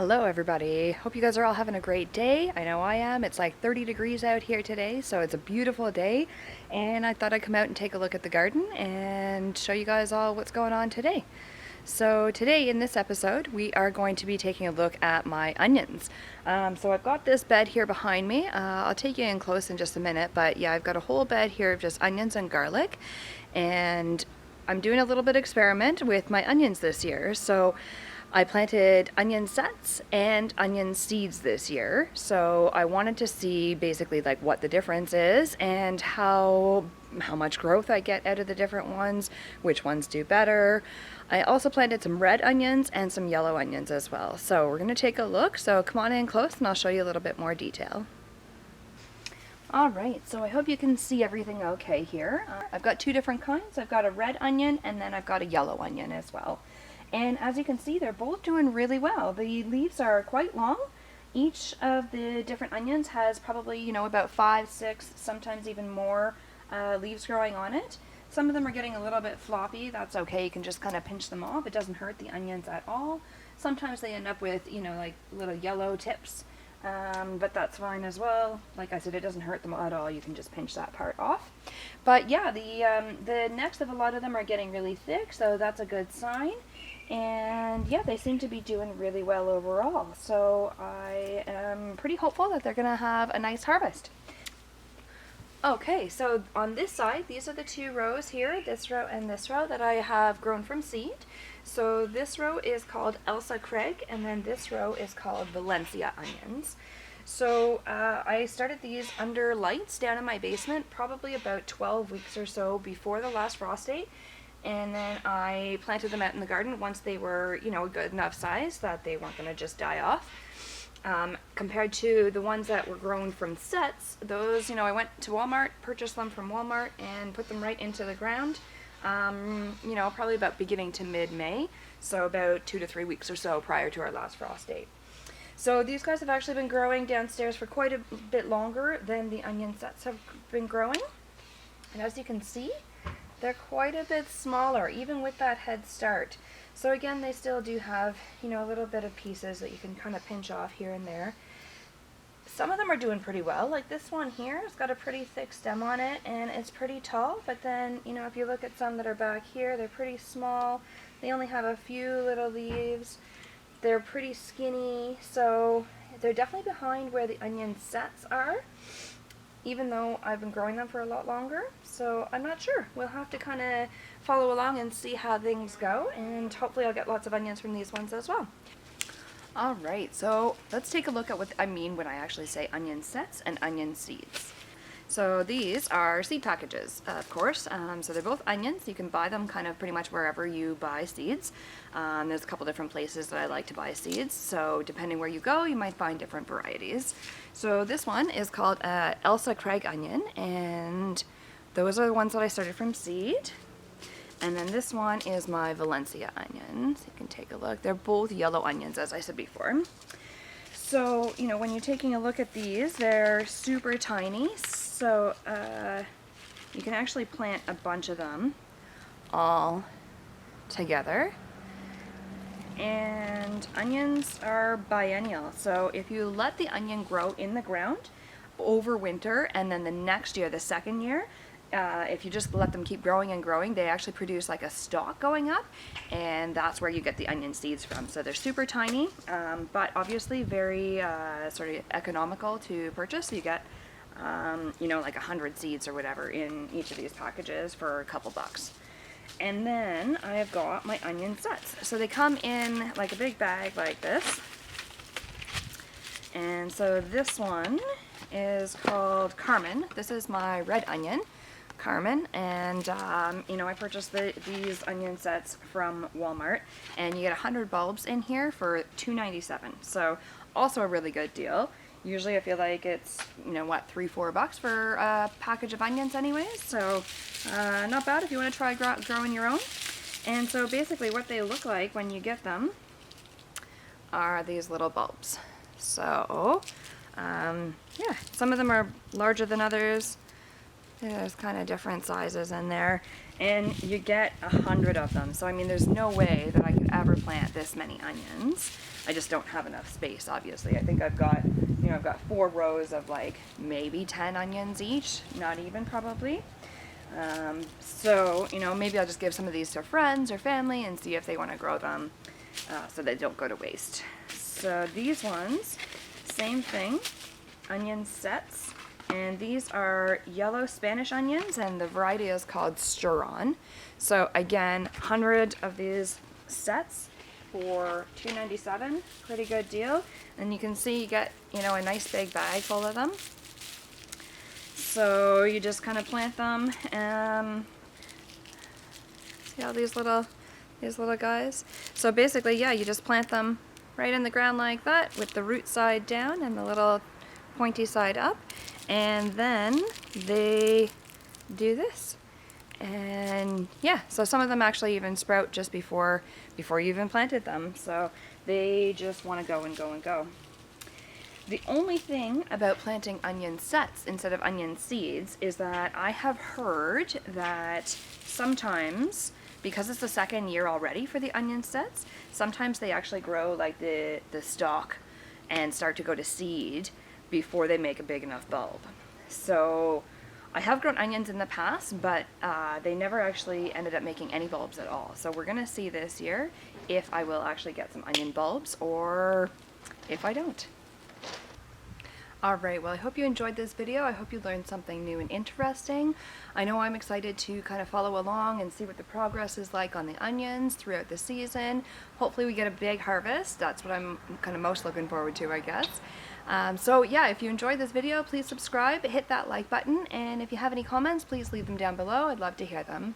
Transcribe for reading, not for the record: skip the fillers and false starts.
Hello everybody. Hope you guys are all having a great day. I know I am. It's like 30 degrees out here today, so it's a beautiful day. And I thought I'd come out and take a look at the garden and show you guys all what's going on today. So today in this episode, we are going to be taking a look at my onions. So I've got this bed here behind me. I'll take you in close in just a minute, but yeah, I've got a whole bed here of just onions and garlic. And I'm doing a little bit of experiment with my onions this year. So I planted onion sets and onion seeds this year, so I wanted to see basically like what the difference is and how much growth I get out of the different ones, which ones do better. I also planted some red onions and some yellow onions as well. So we're going to take a look, so come on in close and I'll show you a little bit more detail. Alright, so I hope you can see everything okay here. I've got two different kinds. I've got a red onion and then I've got a yellow onion as well. And as you can see, they're both doing really well. The leaves are quite long. Each of the different onions has probably, about 5, 6, sometimes even more leaves growing on it. Some of them are getting a little bit floppy. That's okay. You can just kind of pinch them off. It doesn't hurt the onions at all. Sometimes they end up with, like little yellow tips. But that's fine as well. Like I said, it doesn't hurt them at all. You can just pinch that part off. But yeah, the necks of a lot of them are getting really thick, so that's a good sign. And yeah, they seem to be doing really well overall. So I am pretty hopeful that they're going to have a nice harvest. Okay, so on this side, these are the two rows here, this row and this row, that I have grown from seed. So this row is called Elsa Craig, and then this row is called Valencia onions. So I started these under lights down in my basement probably about 12 weeks or so before the last frost date. And then I planted them out in the garden once they were, a good enough size that they weren't going to just die off. Compared to the ones that were grown from sets, those, I went to Walmart, purchased them from Walmart, and put them right into the ground, probably about beginning to mid-May, so about 2 to 3 weeks or so prior to our last frost date. So these guys have actually been growing downstairs for quite a bit longer than the onion sets have been growing. And as you can see, they're quite a bit smaller, even with that head start. So again, they still do have, a little bit of pieces that you can kind of pinch off here and there. Some of them are doing pretty well, like this one here. It's got a pretty thick stem on it, and it's pretty tall. But then, if you look at some that are back here, they're pretty small. They only have a few little leaves. They're pretty skinny, so they're definitely behind where the onion sets are, even though I've been growing them for a lot longer. So I'm not sure. We'll have to kind of follow along and see how things go, and hopefully I'll get lots of onions from these ones as well. Alright, so let's take a look at what I mean when I actually say onion sets and onion seeds. So these are seed packages, of course. So they're both onions. You can buy them kind of pretty much wherever you buy seeds. There's a couple different places that I like to buy seeds. So depending where you go, you might find different varieties. So this one is called Elsa Craig onion, and those are the ones that I started from seed. And then this one is my Valencia onion. So you can take a look. They're both yellow onions, as I said before. So, when you're taking a look at these, they're super tiny. So you can actually plant a bunch of them all together. And onions are biennial. So if you let the onion grow in the ground over winter, and then the next year, the second year, if you just let them keep growing and growing, they actually produce like a stalk going up, and that's where you get the onion seeds from. So they're super tiny, but obviously very sort of economical to purchase. So you get, like 100 seeds or whatever in each of these packages for a couple bucks. And then I have got my onion sets. So they come in like a big bag like this. And so this one is called Carmen. This is my red onion, Carmen, and I purchased these onion sets from Walmart, and you get 100 bulbs in here for $2.97. So also a really good deal. Usually I feel like it's, $3-4 for a package of onions anyways, so not bad if you want to try growing your own. And so basically what they look like when you get them are these little bulbs. So, yeah, some of them are larger than others. There's kind of different sizes in there, and you get 100 of them. So I mean, there's no way that I could ever plant this many onions. I just don't have enough space, obviously. I think I've got, I've got 4 rows of like maybe 10 onions each, not even probably. So, maybe I'll just give some of these to friends or family and see if they want to grow them so they don't go to waste. So these ones, same thing, onion sets. And these are yellow Spanish onions, and the variety is called Stir-On. So again, 100 of these sets for $2.97, pretty good deal. And you can see you get, a nice big bag full of them. So you just kind of plant them, see all these little guys? So basically, yeah, you just plant them right in the ground like that with the root side down and the little pointy side up. And then they do this. And yeah, so some of them actually even sprout just before you even planted them. So they just want to go and go and go. The only thing about planting onion sets instead of onion seeds is that I have heard that sometimes, because it's the second year already for the onion sets, sometimes they actually grow like the stalk and start to go to seed before they make a big enough bulb. So I have grown onions in the past, but they never actually ended up making any bulbs at all. So we're gonna see this year if I will actually get some onion bulbs or if I don't. Alright, well I hope you enjoyed this video. I hope you learned something new and interesting. I know I'm excited to kind of follow along and see what the progress is like on the onions throughout the season. Hopefully we get a big harvest. That's what I'm kind of most looking forward to, I guess. So yeah, if you enjoyed this video, please subscribe, hit that like button, and if you have any comments, please leave them down below. I'd love to hear them.